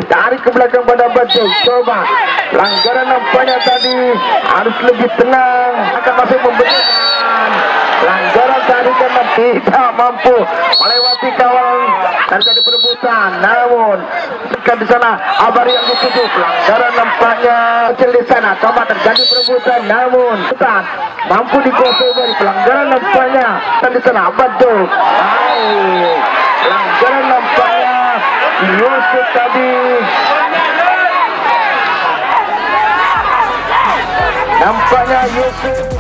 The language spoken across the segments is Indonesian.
tarik ke belakang pada Batu. Coba pelanggaran nampaknya tadi, harus lebih tenang, akan masih memberikan pelanggaran tadi karena tidak mampu melewati kawalan dan jadi perebutan. Namun di sana Abari yang dituju, pelanggaran nampaknya kecil di sana. Coba terjadi perebutan, namun mampu dikuasai dari pelanggaran nampaknya dan di sana Batu. Pelanggaran nampaknya Yusuf tadi, nampaknya Yusuf.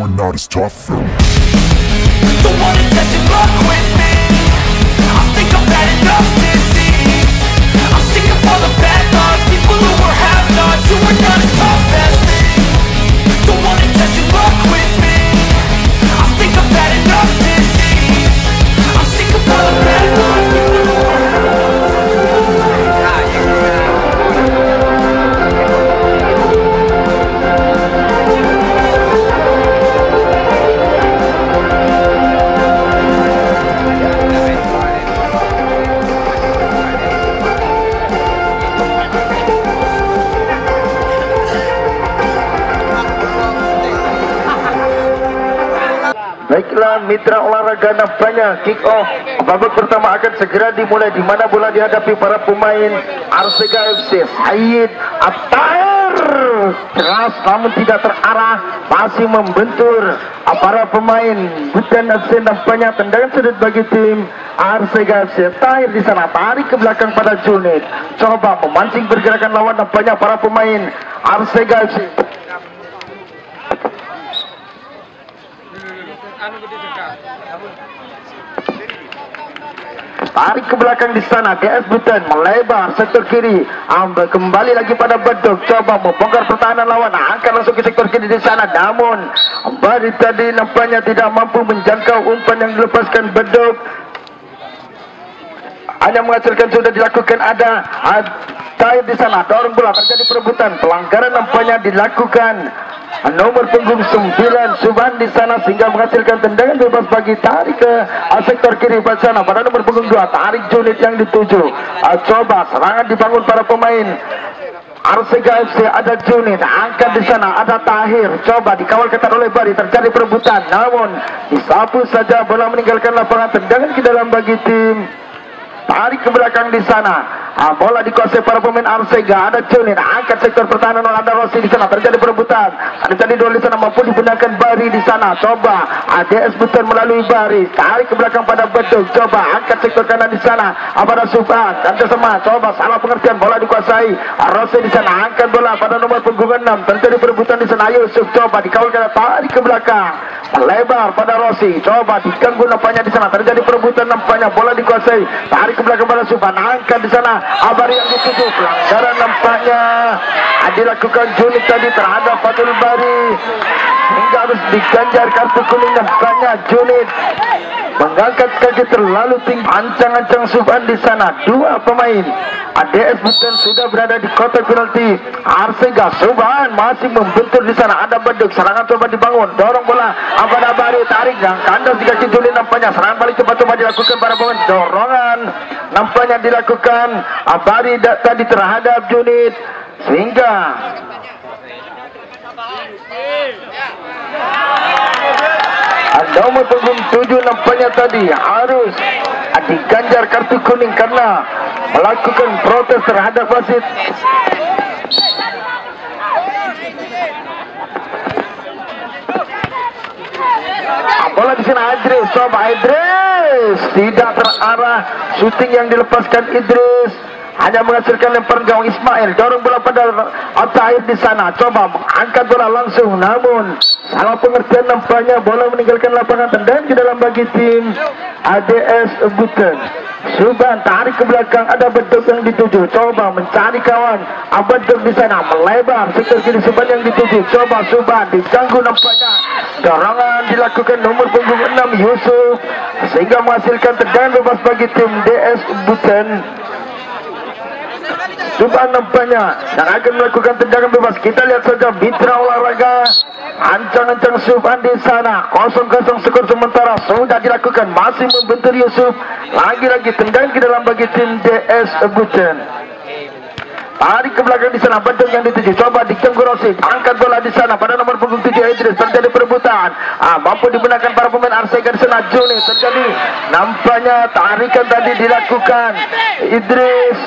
We're not as tough. Don't wanna test your luck with me. I think I've had enough disease. I'm sick of all the bad thoughts, people who were have-nots, who are not as tough as me. Don't wanna test your luck with me. I think I've had enough disease. I'm sick of all the bad thoughts, people who were Baiklah mitra olahraga, nampaknya kick off babak pertama akan segera dimulai, di mana bola dihadapi para pemain Arsega FC. Said Attair keras namun tidak terarah, masih membentur para pemain Butan FC. Nampaknya tendangan sudut bagi tim Arsega FC. Attair di sana tarik ke belakang pada Junid, coba memancing pergerakan lawan. Nampaknya para pemain Arsega FC tarik ke belakang di sana. DS Butan melebar sektor kiri, kembali lagi pada Bedok, coba membongkar pertahanan lawan, angkat langsung ke sektor kiri di sana. Namun Bari tadi nampaknya tidak mampu menjangkau umpan yang dilepaskan Bedok, hanya menghasilkan sudah dilakukan ada Taib di sana. Dorong bola, terjadi perebutan, pelanggaran nampaknya dilakukan nomor punggung 9 Subhan di sana, sehingga menghasilkan tendangan bebas bagi tarik ke sektor kiri pada sana pada nomor punggung 2 tarik Junid yang dituju. Coba serangan dibangun para pemain Arsega FC. Ada Junid, angkat di sana, ada Tahir, coba dikawal ketat oleh Bari, terjadi perebutan, namun disapu saja bola meninggalkan lapangan. Tendangan ke dalam bagi tim tarik ke belakang di sana. Bola dikuasai para pemain Arsega. Ada Junid, angkat sektor pertahanan oleh ada Rossi di sana, terjadi perebutan. Ada duel di sana, mampu digunakan Bari di sana. Coba ADS Butan melalui Bari, tarik ke belakang pada Beduk, coba angkat sektor kanan di sana. Pada Subhan dan Kesema, coba salah pengertian, bola dikuasai Rossi di sana, angkat bola pada nomor punggung 6, terjadi perebutan di sana. Yusuf coba dikawal, tarik ke belakang, melebar pada Rossi, coba diganggu nampaknya di sana, terjadi perebutan. Nampaknya bola dikuasai, tarik ke belakang pada Subhan, angkat di sana. Abari yang dituju, pelanggaran nampaknya dilakukan Junid tadi terhadap Fatul Bari, hingga harus diganjar kartu kuning. Nampaknya Junid mengangkat kaki terlalu tinggi, ancang-ancang Subhan di sana. Dua pemain ADS Butan sudah berada di kotak penalti Arsega. Subhan masih membentur di sana, ada Beduk, serangan coba dibangun, dorong bola pada Bari, tarik yang kandas di kaki Junid. Nampaknya serangan balik coba dilakukan para pemain, dorongan nampaknya dilakukan Bari tadi terhadap Junid, sehingga nomor punggung 7 nampaknya tadi harus diganjar kartu kuning karena melakukan protes terhadap wasit. Bola di sana Idris, coba Idris tidak terarah, shooting yang dilepaskan Idris hanya menghasilkan lemparan gawang Ismail. Dorong bola pada Attair di sana, coba angkat bola langsung, namun salah pengertian nampaknya bola meninggalkan lapangan. Tendangan ke dalam bagi tim ADS Butan. Suban tarik ke belakang, ada Beduk yang dituju, coba mencari kawan. Beduk di sana melebar, sektor kiri Suban yang dituju, coba Suban diganggu nampaknya. Dorongan dilakukan nomor punggung 6 Yusuf sehingga menghasilkan tendangan bebas bagi tim DS Buton. Suban nampaknya yang akan melakukan tendangan bebas. Kita lihat saja mitra olahraga ancang-ancang Suban di sana. 0-0 skor sementara sudah dilakukan, masih membentur Yusuf. Lagi-lagi tendangan ke dalam bagi tim DS Buton. Tarik ke belakang di sana, Beduk yang dituju, coba diganggu Rosid, angkat bola di sana pada nomor punggung 7 Idris, terjadi perebutan. Mampu digunakan para pemain Arsega di sana. Juni terjadi, nampaknya tarikan tadi dilakukan Idris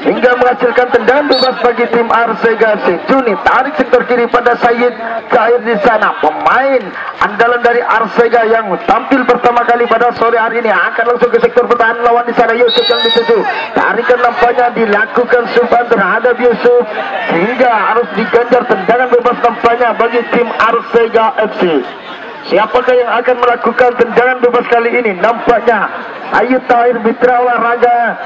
hingga menghasilkan tendangan bebas bagi tim Arsega FC. Juni tarik sektor kiri pada Said Cair di sana, pemain andalan dari Arsega yang tampil pertama kali pada sore hari ini. Akan langsung ke sektor pertahanan lawan di sana, Yusuf yang dituju, tarikan nampaknya dilakukan Suban terhadap Yusuf sehingga harus diganjar tendangan bebas nampaknya bagi tim Arsega FC. Siapakah yang akan melakukan tendangan bebas kali ini? Nampaknya Ayu Tahir, mitra olahraga.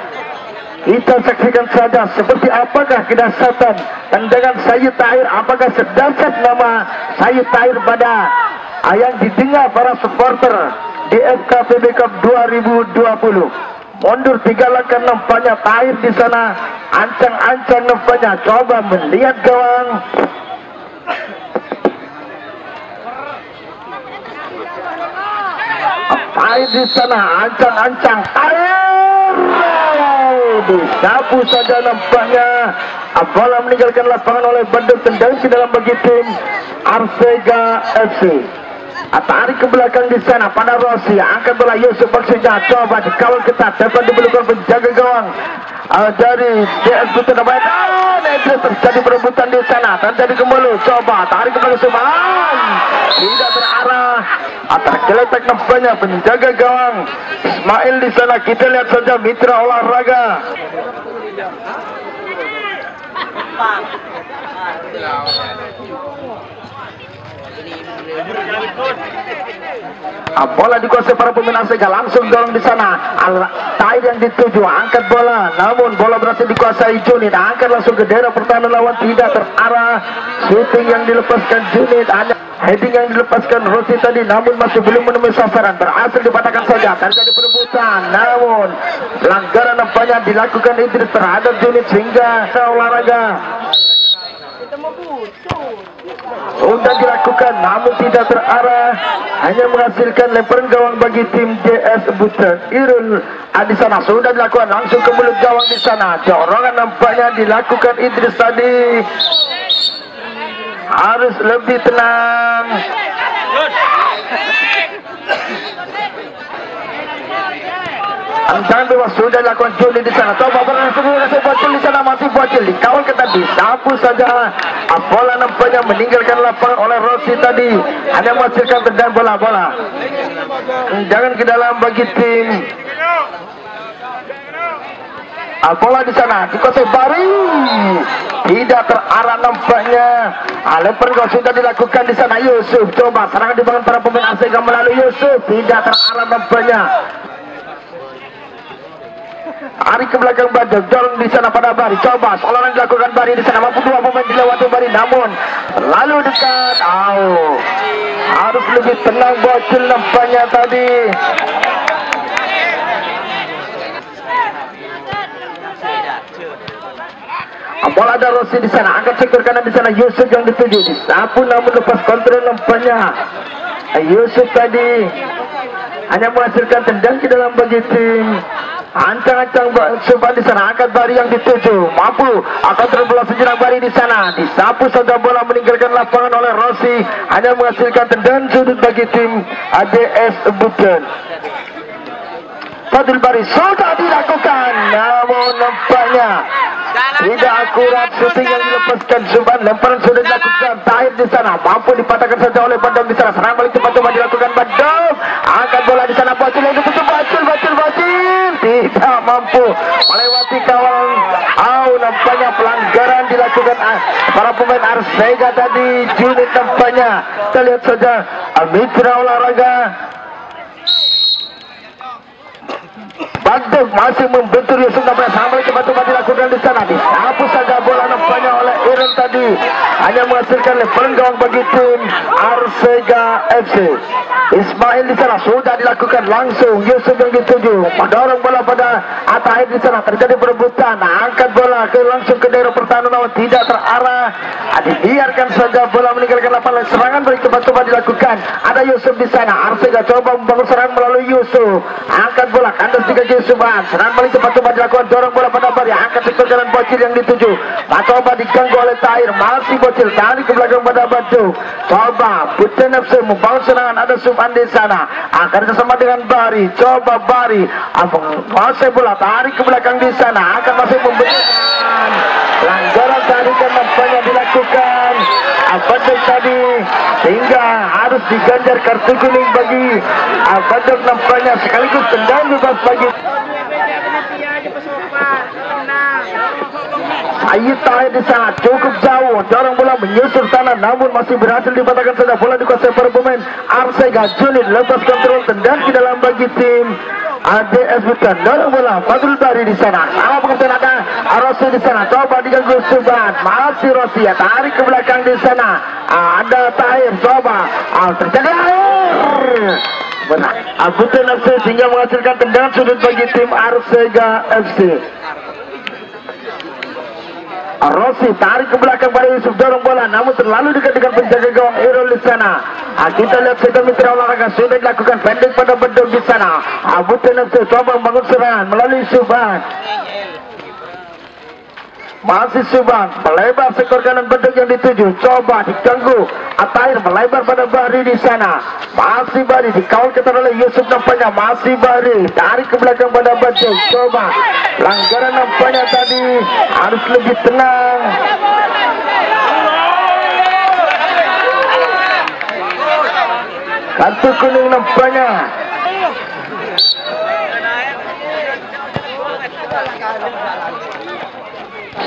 Kita saksikan saja seperti apakah kedahsyatan tendangan Sayyid Tahir, apakah sedahsyat nama Sayyid Tahir pada yang didengar para supporter di FKPB Cup 2020. Mundur 3 langkah nampaknya Tahir di sana, ancang-ancang nampaknya, coba melihat gawang. Tahir di sana, ancang-ancang Tahir. Disapu saja nampaknya. Bola meninggalkan lapangan oleh Beduk, tendangan ke dalam bagi tim Arsega FC. Tarik ke belakang di sana pada Rossi, angkat bola Yusuf maksudnya, coba dikawal ketat, dapat dibelukkan penjaga gawang dari DS Buton. Terjadi perebutan di sana, terjadi kembali, coba tarik kembali Suban, tidak terarah, tergeletak nampaknya penjaga gawang Ismail di sana. Kita lihat saja mitra olahraga. Bola dikuasai para pemain Arsega, langsung dorong di sana. Tahir yang dituju, angkat bola, namun bola berhasil dikuasai Junid, angkat langsung ke daerah pertahanan lawan, tidak terarah. Shooting yang dilepaskan Junid, hanya heading yang dilepaskan Rossi tadi, namun masih belum menemui sasaran, berhasil dipatahkan saja. Terjadi perebutan, namun pelanggaran nampaknya dilakukan Idris terhadap Junid sehingga olahraga sudah dilakukan, namun tidak terarah, hanya menghasilkan lemparan gawang bagi tim DS Buton. Irul di sana sudah dilakukan, langsung ke mulut gawang di sana. Dorongan nampaknya dilakukan Idris tadi, harus lebih tenang. Jangan bebas sudah dilakukan Juli di sana. Coba berhasil Bocil di sana, masih Bocil dikawal ketat, disapu saja. Bola nampaknya meninggalkan lapangan oleh Rossi tadi, hanya menghasilkan tendangan bola. Jangan ke dalam bagi tim. Bola di sana dikuasai Bari, tidak terarah nampaknya. Lemparan gol sudah dilakukan di sana. Yusuf coba serangan dibangun para pemain Arsega melalui Yusuf, tidak terarah nampaknya. Tarik ke belakang Baduk, dorong di sana pada Bari, coba seolah dilakukan Bari di sana, mampu 2 pemain dilewati Bari, namun terlalu dekat. Harus lebih tenang Bocil nampaknya tadi. Bola ada Rossi di sana, angkat sektor kanan di sana, Yusuf yang dituju, disapu namun lepas kontrol nampaknya. Yusuf tadi hanya menghasilkan tendang ke dalam bagi tim. Ancang-ancang Suban di sana, angkat Bari yang dituju, mampu akan terbola sejenak Bari di sana, disapu saja bola meninggalkan lapangan oleh Rossi, hanya menghasilkan tendangan sudut bagi tim ADS Buton. Fadil Bari sudah dilakukan, namun nampaknya tidak akurat shooting yang dilepaskan Suban. Lemparan sudah dilakukan Tahir di sana, mampu dipatahkan saja oleh Badam di sana. Serangan balik cepat coba dilakukan Badam, angkat bola di sana, Bocil yang ditutup, Bocil tidak mampu melewati kawan. Nampaknya pelanggaran dilakukan dilakukan para pemain Arsega tadi. Unit nampaknya kita lihat saja mitra olahraga Bandung masih membentur Yusuf nampaknya sampai coba-coba dilakukan di sana. Disapu saja bola nampaknya oleh Iren tadi, hanya menghasilkan lemparan gawang bagi tim Arsega FC. Ismail di sana sudah dilakukan langsung. Yusuf yang dituju mendorong bola pada Atahir di sana, terjadi perebutan. Angkat bola langsung ke daerah pertahanan namun tidak terarah. Dibiarkan saja bola meninggalkan lapangan. Serangan balik coba-coba dilakukan. Ada Yusuf di sana. Arsega coba membangun serangan melalui Yusuf. Angkat bola kandas di kaki Yusuban. Serangan balik coba-coba dilakukan. Dorong bola pada Bari. Angkat sektor kanan Bocil yang dituju. Coba diganggu oleh Tahir. Masih Bocil tarik ke belakang pada Batu. Coba Buten FC membangun serangan. Ada Subhan di sana. Akan bersama dengan Bari. Coba Bari menguasai bola, tarik ke belakang di sana. Akan masih memberikan pelanggaran tadi kan nampaknya dilakukan Abadok tadi, sehingga harus diganjar kartu kuning bagi Abadok nampaknya, sekaligus tendangan bebas bagi Ayat Tahir di sana cukup jauh, dorong bola menyusur sana namun masih berhasil dipatahkan saja. Bola dikuasai para pemain Arsega. Junit lepas kontrol, tendang ke dalam bagi tim ADS Butan. Dorong bola Fadul Bari di sana. Sama pengertian ada Rossi di sana. Coba diganggu Subhan. Masih Rossi ya, tarik ke belakang di sana. Ada Tahir. Coba terjadi air. Benar. Butan FC sehingga menghasilkan tendangan sudut bagi tim Arsega FC. Rossi tarik ke belakang pada Yusuf, dorong bola namun terlalu dekat dengan penjaga gawang Irul di sana. Kita lihat sektor mitra olahraga sudah dilakukan pendek pada Bedok di sana. Butan FC coba membangun serangan melalui Subhan. Masih Subhan melebar sektor kanan Bedok yang dituju. Coba diganggu Atahir, melebar pada Bari di sana. Masih Bari dikawal ketat oleh Yusuf nampaknya. Masih Bari tarik ke belakang pada Bedok. Coba pelanggaran nampaknya tadi, harus lebih tenang. Kartu kuning nampaknya.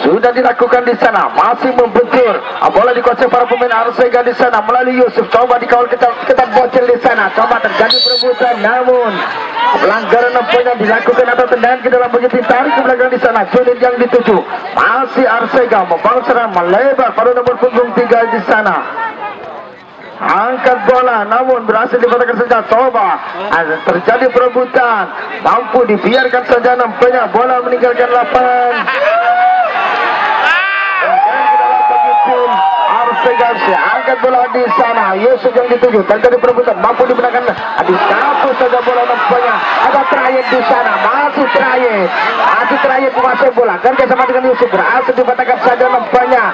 Sudah dilakukan di sana, masih membentur. Bola dikuasai para pemain Arsega di sana melalui Yusuf. Coba dikawal ketat Bocil di sana. Coba terjadi perebutan, namun pelanggaran nampaknya dilakukan atau tendangan ke dalam bagi tim. Tarik ke belakang di sana. Junit yang dituju. Masih Arsega membangun serangan melebar pada nomor punggung 3 di sana. Angkat bola namun berhasil dipatahkan saja. Coba terjadi perebutan, mampu dibiarkan saja nampaknya. Bola meninggalkan lapangan. Arsega angkat bola di sana. Yusuf yang dituju, terjadi perebutan, mampu dimenangkan. Disapu saja bola nampaknya. Ada Trayet di sana, masih Trayet menguasai bola. Kerja sama dengan Yusuf, berhasil dipatahkan saja nampaknya.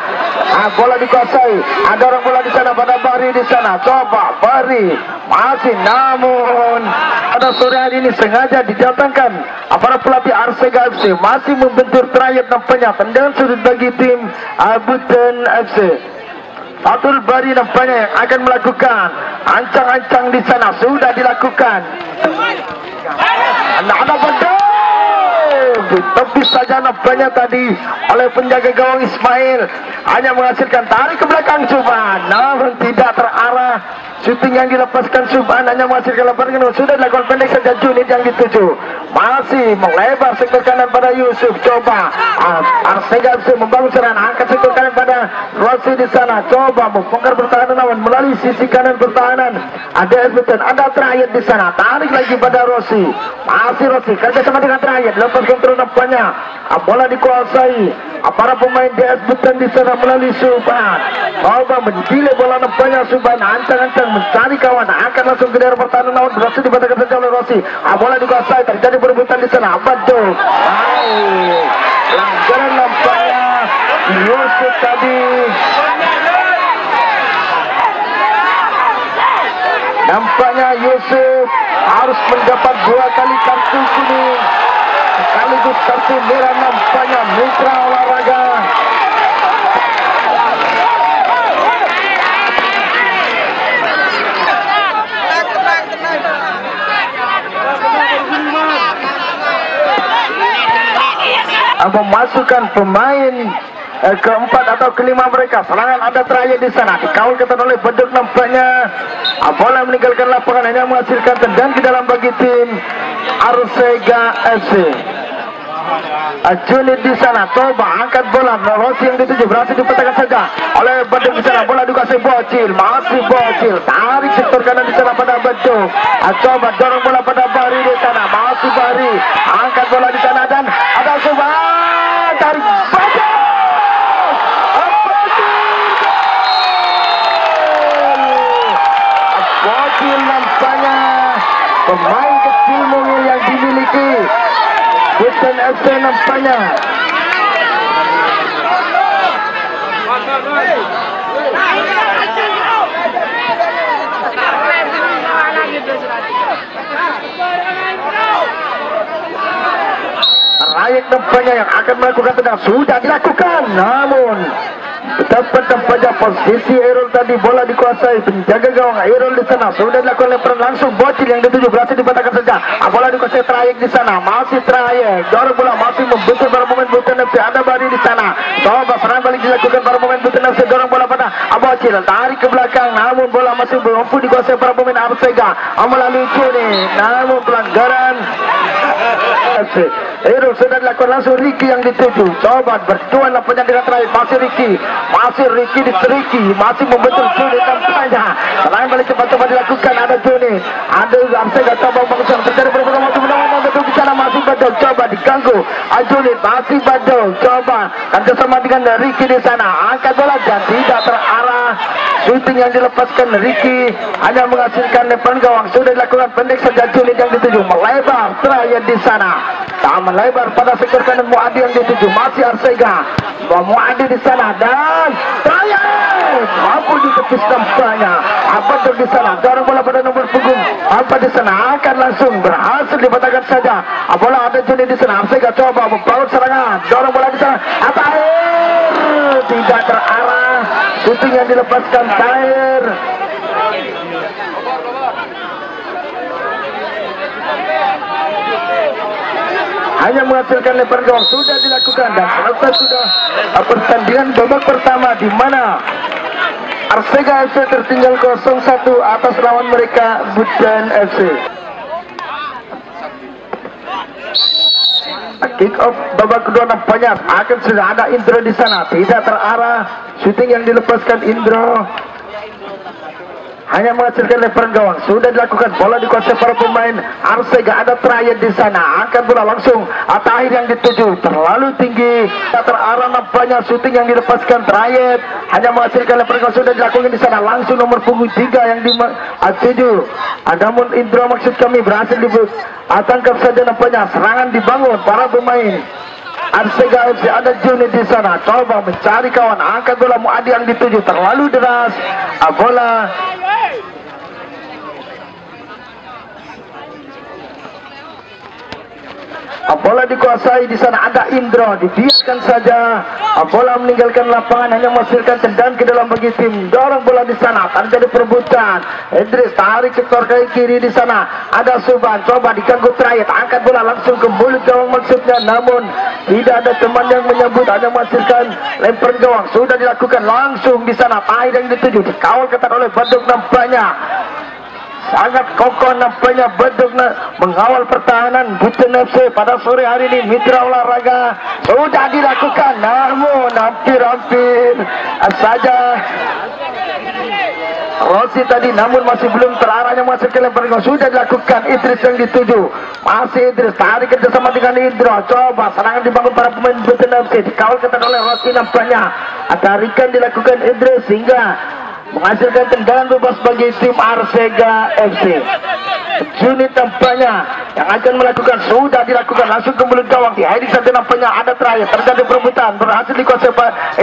Bola dikuasai. Ada orang bola di sana pada Bari di sana. Coba Bari masih, namun pada sore hari ini sengaja didatangkan para pelatih Arsega FC masih membentur Trayet nampaknya. Tendangan sudut bagi tim Butan FC. Fatul Bari nampaknya yang akan melakukan ancang-ancang di sana, sudah dilakukan. Ada Bedok ditepis saja nampaknya tadi oleh penjaga gawang Ismail, hanya menghasilkan tarik ke belakang Subhan namun tidak terarah. Shooting yang dilepaskan Subhan hanya menghasilkan lemparan, sudah dilakukan pendek saja. Junit yang dituju masih melebar sektor kanan pada Yusuf. Coba Arsega FC membangun serangan, angkat sektor kanan pada Rossi di sana. Coba membongkar pertahanan lawan melalui sisi kanan pertahanan. Ada Esbeton, ada Trayet di sana. Tarik lagi pada Rossi. Masih Rossi kerja sama dengan Trayet, lepas kontrol nampaknya. Bola dikuasai para pemain DS Butan di sana melalui Subhan. Coba mendelay bola nampaknya. Subhan ancang-ancang mencari kawan, akan langsung ke daerah pertahanan namun berhasil dipatahkan saja oleh Rossi. Bola dikuasai, terjadi perebutan di sana. Baduk pelanggaran nampaknya Yusuf tadi. Nampaknya Yusuf harus mendapat 2 kali kartu kuning sekaligus kartu merah nampaknya mitra olahraga. Memasukkan pemain keempat atau kelima mereka. Serangan ada terakhir di sana, dikawal ketat oleh Beduk nampaknya. Bola meninggalkan lapangan, hanya menghasilkan tendang ke dalam bagi tim Arsega FC. Junid di sana, coba angkat bola, Rossi yang dituju berhasil dipetakan saja oleh Beduk di sana. Bola dikasih Bocil, masih Bocil, tarik sektor kanan di sana pada Beduk. Coba dorong bola pada Bari di sana, masih Bari, angkat bola di sana dan ada coba tarik Beduk. Bocil nampaknya pemain kecil mungil yang dimiliki Buton FC nampaknya. Rayak nampaknya yang akan melakukan tendang sudah dilakukan, namun dapat nampaknya posisi Erol tadi, bola dikuasai penjaga gawang Erol di sana, sudah dilakukan lemparan langsung Bocil yang dituju berhasil dipatahkan saja. Bola dikuasai Trayek di sana, masih Trayek, dorong bola masih membentuk para pemain Buton FC. Ada Bari di sana, coba serangan balik dilakukan para pemain Buton FC, dorong bola pada Bocil, tarik ke belakang, namun bola masih mampu dikuasai para pemain Arsega melalui Juni, namun pelanggaran FC. Erol sudah dilakukan langsung Ricky yang dituju, coba berduaan nampaknya dengan Trayek, masih Ricky, masih Ricky diseriki, masih membentuk Juni nampaknya. Serangan balik cepat-cepat dilakukan, ada Juni, ada Arsega, coba bangsa terjadi berbeda waktu menang Beduk di sana, masih Beduk, coba diganggu Juni, masih Beduk, coba kerjasama dengan Ricky di sana, angkat bola dan tidak terarah. Shooting yang dilepaskan Ricky hanya menghasilkan lemparan gawang, sudah dilakukan pendek saja. Juni yang dituju melebar terakhir di sana, tak melebar pada sektor kanan Muadi yang dituju, masih Arsega, Muadi di sana dan terakhir mampu ditepis nampaknya. Beduk di sana, dorong bola pada nomor punggung di sana, akan langsung berhasil dipatahkan saja. Bola ada Juni di sana, Arsega coba membaut serangan, dorong bola di sana, air tidak terarah. Shooting yang dilepaskan Tair. Hanya menghasilkan lemparan gawang, sudah dilakukan dan selesai sudah pertandingan babak pertama, di mana Arsega FC tertinggal 0-1 atas lawan mereka Buton FC. Kick off babak kedua nampaknya akan sudah ada Indro di sana, tidak terarah. Shooting yang dilepaskan Indro hanya menghasilkan lemparan gawang, sudah dilakukan, bola dikuasai para pemain Arsega. Ada terakhir di sana, angkat bola langsung Tahir yang dituju terlalu tinggi, tidak terarah nampaknya. Shooting yang dilepaskan terakhir hanya menghasilkan lemparan gawang, sudah dilakukan di sana, langsung nomor punggung 3 yang dituju. Namun Indro maksud kami berhasil tangkap saja nampaknya. Serangan dibangun para pemain Arsega FC, ada Juni di sana, coba mencari kawan, angkat bola Muadi yang dituju terlalu deras. Bola bola dikuasai di sana, ada Indro, dibiarkan saja. Bola meninggalkan lapangan, hanya menghasilkan tendang ke dalam bagi tim. Dorong bola di sana, terjadi perebutan. Idris tarik sektor kiri di sana, ada Suban, coba diganggu terakhir, angkat bola langsung ke mulut gawang maksudnya, namun tidak ada teman yang menyambut, hanya menghasilkan lemparan gawang, sudah dilakukan langsung di sana. Tahir yang dituju dikawal ketat oleh Beduk nampaknya. Sangat kokoh nampaknya Beduk mengawal pertahanan Buton FC pada sore hari ini. Mitra olahraga sudah dilakukan, namun hampir-hampir saja Rossi tadi, namun masih belum terarahnya menghasilkan lemparan gawang, sudah dilakukan. Idris yang dituju, masih Idris tarik kerjasama dengan Indro, coba serangan dibangun para pemain Buton FC, dikawal ketat oleh Rossi nampaknya. Tarikan dilakukan Idris sehingga menghasilkan tendangan bebas bagi tim Arsega FC. Juni tampaknya yang akan melakukan, sudah dilakukan langsung ke mulut gawang. Di heading saja nampaknya ada terakhir, terjadi perebutan, berhasil dikuasai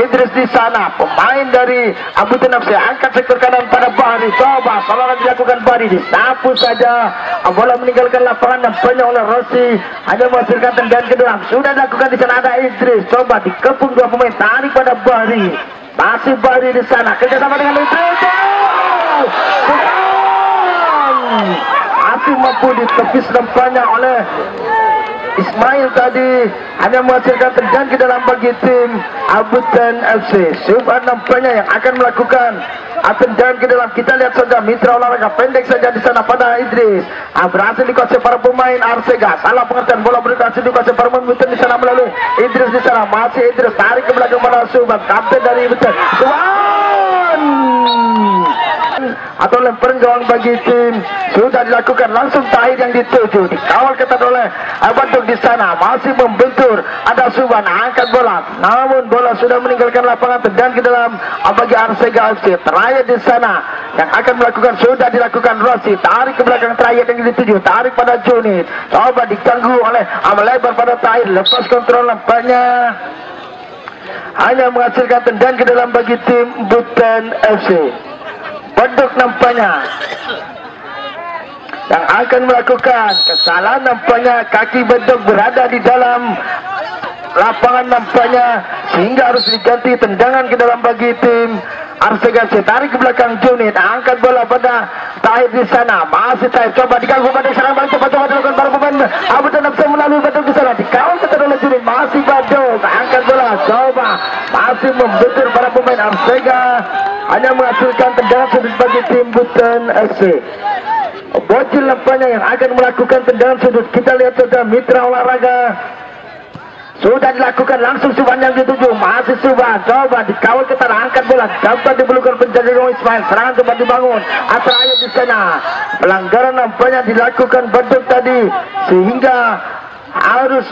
Idris di sana. Pemain dari Buton FC angkat sektor kanan pada Bahri, coba serangan dilakukan Bahri, disapu saja. Bola meninggalkan lapangan nampaknya oleh Rossi, hanya menghasilkan tendangan ke dalam. Sudah dilakukan di sana, ada Idris, coba dikepung dua pemain, tarik pada Bahri. Masih Bahri di sana, kerjasama dengan Idris, masih mampu ditepis nampaknya oleh Ismail tadi hanya menghasilkan tendangan ke dalam bagi tim Abutan FC. Subhan nampaknya yang akan melakukan tendangan ke dalam. Kita lihat saja mitra olahraga pendek saja di sana pada Idris. Berhasil dikuasai para pemain Arsega. Salah pengertian, bola berhasil dikuasai para pemain Butan di sana melalui Idris di sana. Masih Idris tarik ke belakang pada Subhan, kapten dari Butan. Subhan atau lemparan gawang bagi tim sudah dilakukan, langsung Tahir yang dituju, dikawal ketat oleh Baduk di sana, masih membentur. Ada Subhan angkat bola, namun bola sudah meninggalkan lapangan, tendangan ke dalam bagi Arsega FC. Terakhir di sana yang akan melakukan sudah dilakukan. Rossi tarik ke belakang, terakhir yang dituju, tarik pada Junid, coba diganggu oleh melebar pada Tahir, lepas kontrol nampaknya hanya menghasilkan tendangan ke dalam bagi tim Butan FC. Baduk nampaknya yang akan melakukan kesalahan, nampaknya kaki Baduk berada di dalam lapangan nampaknya, sehingga harus diganti tendangan ke dalam bagi tim Arsega. Tarik ke belakang Junid, angkat bola pada Tahir di sana, masih Tahir coba diganggu pada serangan balik, coba dilakukan para pemain Abutan FC melalui Baduk di sana, dikawal ketat oleh Junid, masih Baduk angkat bola, coba masih membentur para pemain Arsega, hanya menghasilkan tendangan sudut bagi tim Butan FC. Bocil nampaknya yang akan melakukan tendangan sudut. Kita lihat saja mitra olahraga sudah dilakukan, langsung Subhan yang dituju, masih Subhan coba dikawal ketat, angkat bola, dapat dipelukan penjaga gawang Ismail, serangan coba dibangun. Terakhir di sana pelanggaran nampaknya dilakukan Baduk tadi, sehingga harus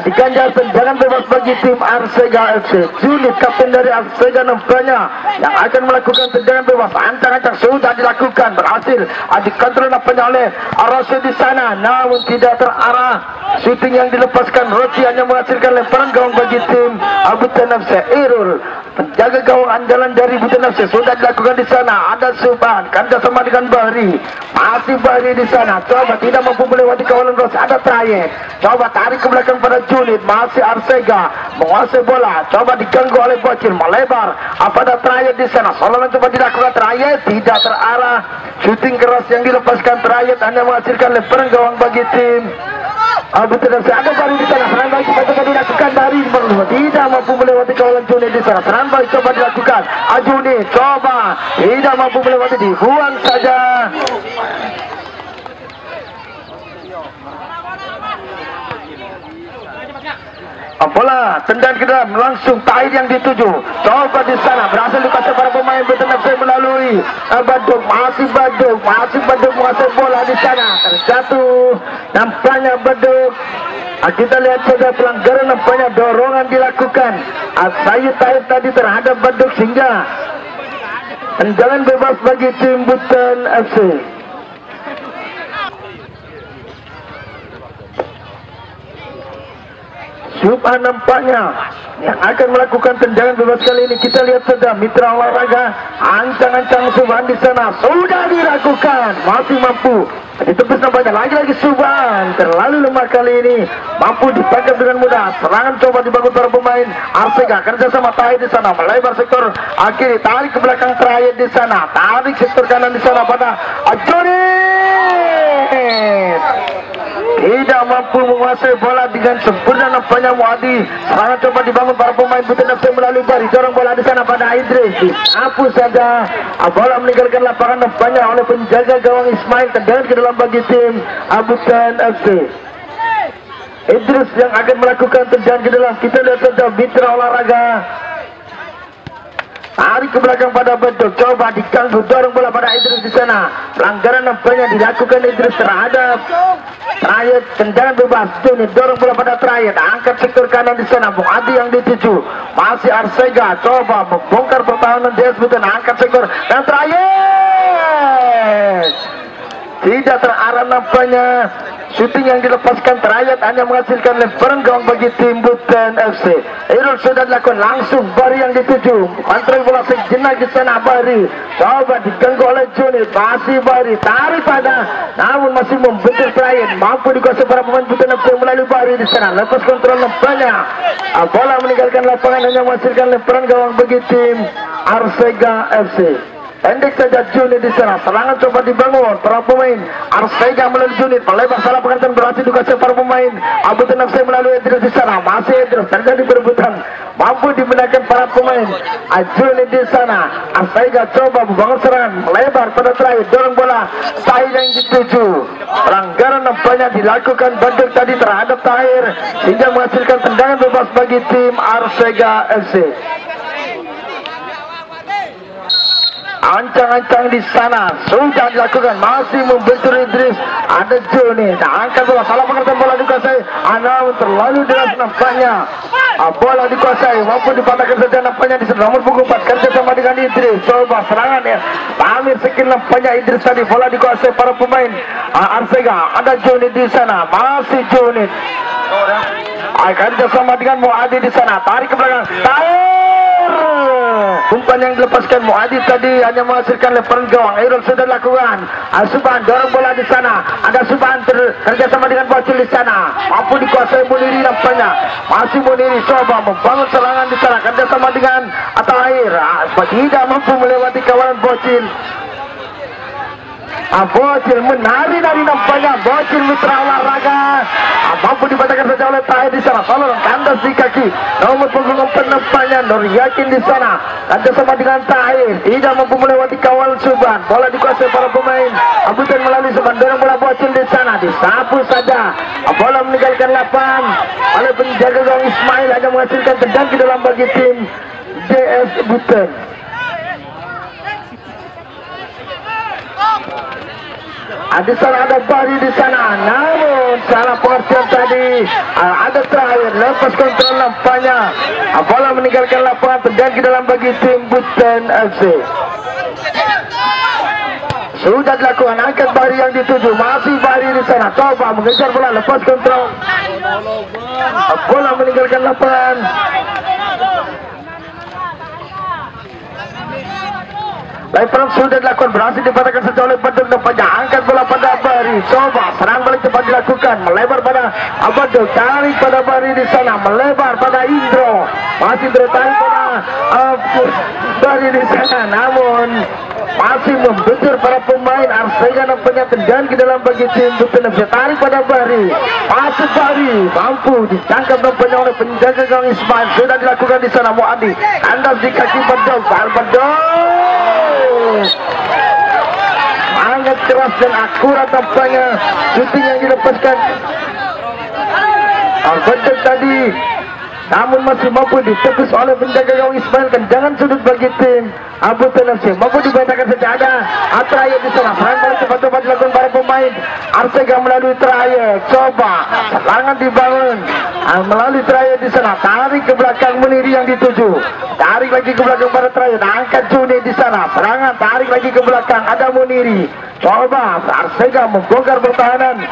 diganjar tendangan bebas bagi tim Arsega FC. Junid kapten dari Arsega nampaknya yang akan melakukan tendangan bebas, ancang-ancang sudah dilakukan, berhasil dikontrol nampaknya oleh Rossi di sana, namun tidak terarah. Shooting yang dilepaskan Rossi hanya menghasilkan lemparan gawang bagi tim Butan FC. Irul penjaga gawang andalan dari Butan FC sudah dilakukan di sana. Ada Subhan kanda sama dengan Bahri, masih Bahri di sana, coba tidak mampu melewati kawalan Rossi. Ada Trayek, coba tarik ke belakang pada Junid, masih Arsega menguasai bola, coba diganggu oleh Bocil, melebar pada Trayek di sana. Solonan coba dilakukan, Trayek tidak terarah. Shooting keras yang dilepaskan Trayek hanya menghasilkan lemparan gawang bagi tim Butan FC. Ada Bahri di sana, serangan balik coba dilakukan, Bahri tidak mampu melewati kawalan Junid di sana. Serangan balik coba dilakukan, Junid coba tidak mampu melewati, dibuang saja. Bola tendangan ke dalam, langsung Tahir yang dituju, coba di sana berhasil dikuasai para pemain Butan FC melalui Baduk, masih Baduk menguasai bola di sana, terjatuh nampaknya Baduk. Kita lihat saja pelanggaran nampaknya, dorongan dilakukan Sayyid Tahir tadi terhadap Baduk, sehingga tendangan bebas bagi tim Butan FC. Subhan nampaknya yang akan melakukan tendangan bebas kali ini. Kita lihat saja mitra olahraga, ancang-ancang Subhan di sana sudah dilakukan, masih mampu ditebus nampaknya. Lagi-lagi Subhan terlalu lemah kali ini, mampu ditangkap dengan mudah. Serangan coba dibangun para pemain Arsega, kerja sama Tahir di sana, melebar sektor kiri, tarik ke belakang Trayek di sana, tarik sektor kanan di sana pada Junid, tidak mampu menguasai bola dengan sempurna nampaknya Muadi. Serangan coba dibangun para pemain Butan FC melalui Bahri, dorong bola di sana pada Idris, dihapus saja bola meninggalkan lapangan nampaknya oleh penjaga gawang Ismail. Tendangan ke dalam bagi tim Butan FC. Idris yang akan melakukan tendangan ke dalam. Kita lihat saja mitra olahraga tarik ke belakang pada Baduk, coba diganggu, dorong bola pada Idris di sana. Pelanggaran nampaknya dilakukan Idris terhadap Trayek, tendangan bebas. Junid dorong bola pada Trayek, angkat sektor kanan di sana, Bung Adi yang dituju, masih Arsega coba membongkar pertahanan DS Butan, angkat sektor dan Trayek tidak terarah nampaknya. Shooting yang dilepaskan Trayek hanya menghasilkan lemparan gawang bagi tim Butan FC. Irul sudah dilakukan, langsung Bahri yang dituju, kontrol bola sejenak di sana. Bahri coba diganggu oleh Junid, masih Bahri tarik pada, namun masih membentur Trayek, mampu dikuasai para pemain Butan FC melalui Bahri di sana. Lepas kontrol nampaknya bola meninggalkan lapangan, hanya menghasilkan lemparan gawang bagi tim Arsega FC. pendek saja Junit di sana. Serangan coba dibangun para pemain Arsega melalui Junit, melebar salah pengantin berhasil dikuasai para pemain Abu Tenafsai melalui Idris di sana. Masih Idris, terjadi perebutan, mampu dimenangkan para pemain Junit di sana. Arsega coba membangun serangan, melebar pada terakhir, dorong bola Tahir yang dituju. Pelanggaran nampaknya dilakukan Badut tadi terhadap Tahir hingga menghasilkan tendangan bebas bagi tim Arsega FC. Ancang-ancang di sana sudah dilakukan, masih membentur Idris. Ada Joni, angkat bola, salah pengertian bola dikuasai. Namun terlalu deras nampaknya. Bola dikuasai, maupun dipatahkan saja nampaknya di nomor punggung 4 kerja sama dengan Idris. Coba serangan ya, Amir skill nampaknya Idris tadi, bola dikuasai para pemain Arsega. Ada Joni di sana, masih Joni. Kerja sama dengan Muadi di sana, tarik ke belakang. Umpan yang dilepaskan Muadi tadi hanya menghasilkan lemparan gawang. Irul sudah lakukan. Subhan dorong bola di sana. Ada Subhan kerjasama dengan Bocil di sana. Mampu dikuasai Muniri nampaknya. Masih Muniri coba membangun serangan di sana. Kerjasama dengan Tahir. Tidak mampu melewati kawalan Bocil. Bocil menari-nari nampaknya. Bocil mitra olahraga. Mampu dibacakan saja oleh Tahir di sana. Tolong kandas di kaki. Nomor punggung 4 nampaknya Nur Yakin di sana. Kandas sama dengan Tahir. Tidak mampu melewati kawal Subhan. Bola dikuasai para pemain Abutan melalui Subhan. Dorong bola Bocil di sana. Disapu saja. Bola meninggalkan lapangan oleh penjaga gawang Ismail. Hanya menghasilkan tendang ke dalam bagi tim JS Buton. Di sana ada Bari di sana, namun salah pengertian tadi. Ada terakhir, lepas kontrol nampaknya. Bola meninggalkan lapangan, tendang ke dalam bagi tim Buton FC. Sudah dilakukan, angkat Bari yang dituju, masih Bari di sana. Coba mengejar bola, lepas kontrol. Bola meninggalkan lapangan. Lemparan sudah dilakukan, berhasil dipatahkan saja oleh Badut nampaknya. Angkat bola pada Bari, coba serang balik cepat dilakukan, melebar pada Badut, tarik pada Bari di sana, melebar pada Indro, masih Indro tarik pada Bari di sana, namun masih membentur para pemain Arsega nampaknya. Tendang ke dalam bagi tim Buton FC, tarik pada Bari, masuk Bari, mampu ditangkap nampaknya oleh penjaga gawang Ismail. Sudah dilakukan di sana Muadi, kandas di kaki Badut. Sangat keras dan akurat tampaknya shooting yang dilepaskan Badut tadi, namun masih mampu ditepis oleh penjaga gawang Ismail. Jangan sudut bagi tim Abu Tenafsai, mampu dibatalkan saja. Ada Atraya di sana, serangan balik cepat-cepat dilakukan para pemain Arsega melalui Traya. Coba serangan dibangun melalui Traya di sana, tarik ke belakang Muniri yang dituju, tarik lagi ke belakang pada Traya, angkat Juni di sana, serangan tarik lagi ke belakang. Ada Muniri, coba Arsega membongkar pertahanan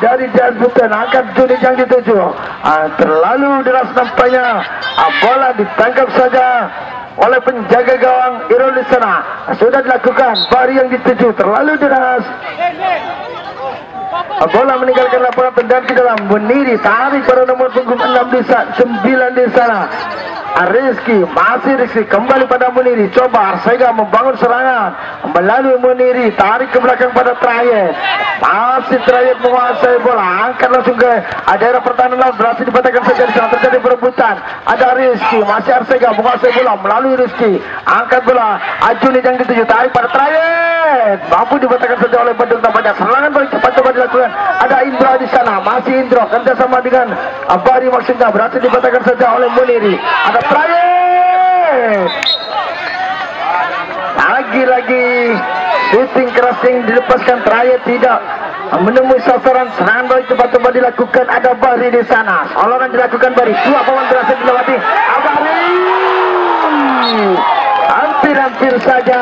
dari JS Buton, angkat Juni yang dituju. Terlalu deras nampaknya. Bola ditangkap saja oleh penjaga gawang Irul di sana. Sudah dilakukan, Bari yang dituju, terlalu deras. Bola meninggalkan lapangan, tendang ke dalam. Muniri tarik pada nomor punggung 9 di sana. Rizky, masih Rizky, kembali pada Muniri. Coba Arsega membangun serangan melalui Muniri, tarik ke belakang pada Trayet. Masih Trayet menguasai bola, angkat langsung ke daerah pertahanan lawan, berhasil dipatahkan saja di sana, terjadi perebutan. Ada Rizky, masih Arsega menguasai bola melalui Rizky, angkat bola Ajuni yang dituju, tarik pada Trayet, mampu dipatahkan saja oleh Badut nampaknya. Serangan balik cepat coba dilakukan. Ada Indra di sana, masih Indra kerjasama dengan Bari, maksudnya berhasil dipatahkan saja oleh Muniri. Ada Trayet, lagi-lagi shooting keras yang dilepaskan. Trayet tidak menemui sasaran, serangan balik cepat-cepat dilakukan. Ada Bari di sana, soloran dilakukan Bari, dua pemain berhasil dilewati. Bari hampir-hampir saja,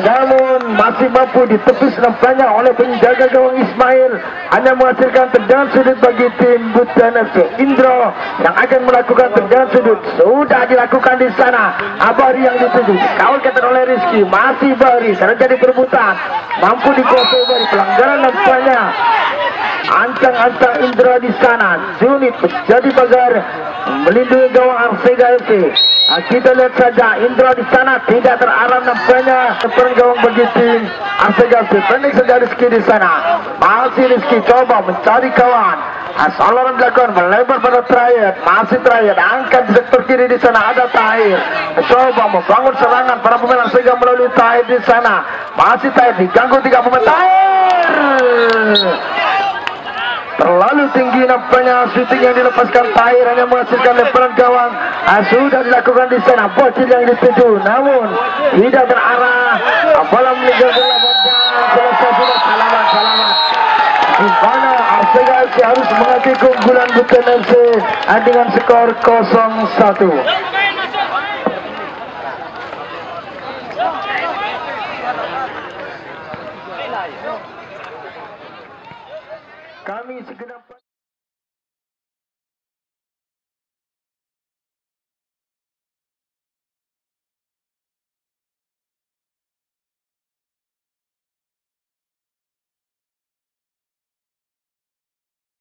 namun masih mampu ditepis nampaknya oleh penjaga gawang Ismail, hanya menghasilkan tendangan sudut bagi tim Buton FC. Indro yang akan melakukan tendangan sudut, sudah dilakukan di sana. Bari yang dituju, kawal ketat oleh Rizky, masih Bari, terjadi perebutan, mampu dikuasai Bari. Pelanggaran nampaknya, ancang-ancang Indra di sana. Unit menjadi pagar melindungi gawang Arsega FC. Kita lihat saja Indra di sana tidak terarah nampaknya depan gawang bagi tim Arsegasi. Pendek saja Rizky di sana. Masih Rizky coba mencari kawan. Asalaran dilakukan melebar pada Trayet. Masih Trayet angkat di sektor kiri di sana ada Tahir. Coba membangun serangan para pemain Arsega melalui Tahir di sana. Masih Tahir diganggu 3 pemain. Tahir terlalu tinggi nampaknya shooting yang dilepaskan Tahir hanya menghasilkan lemparan gawang. Sudah dilakukan di sana bocil yang dituju namun tidak terarah. Bola meninggalkan lawannya. Selesai sudah salaman di mana Arsega FC harus menghadapi keunggulan Buton FC dengan skor 0-1. Kami segenap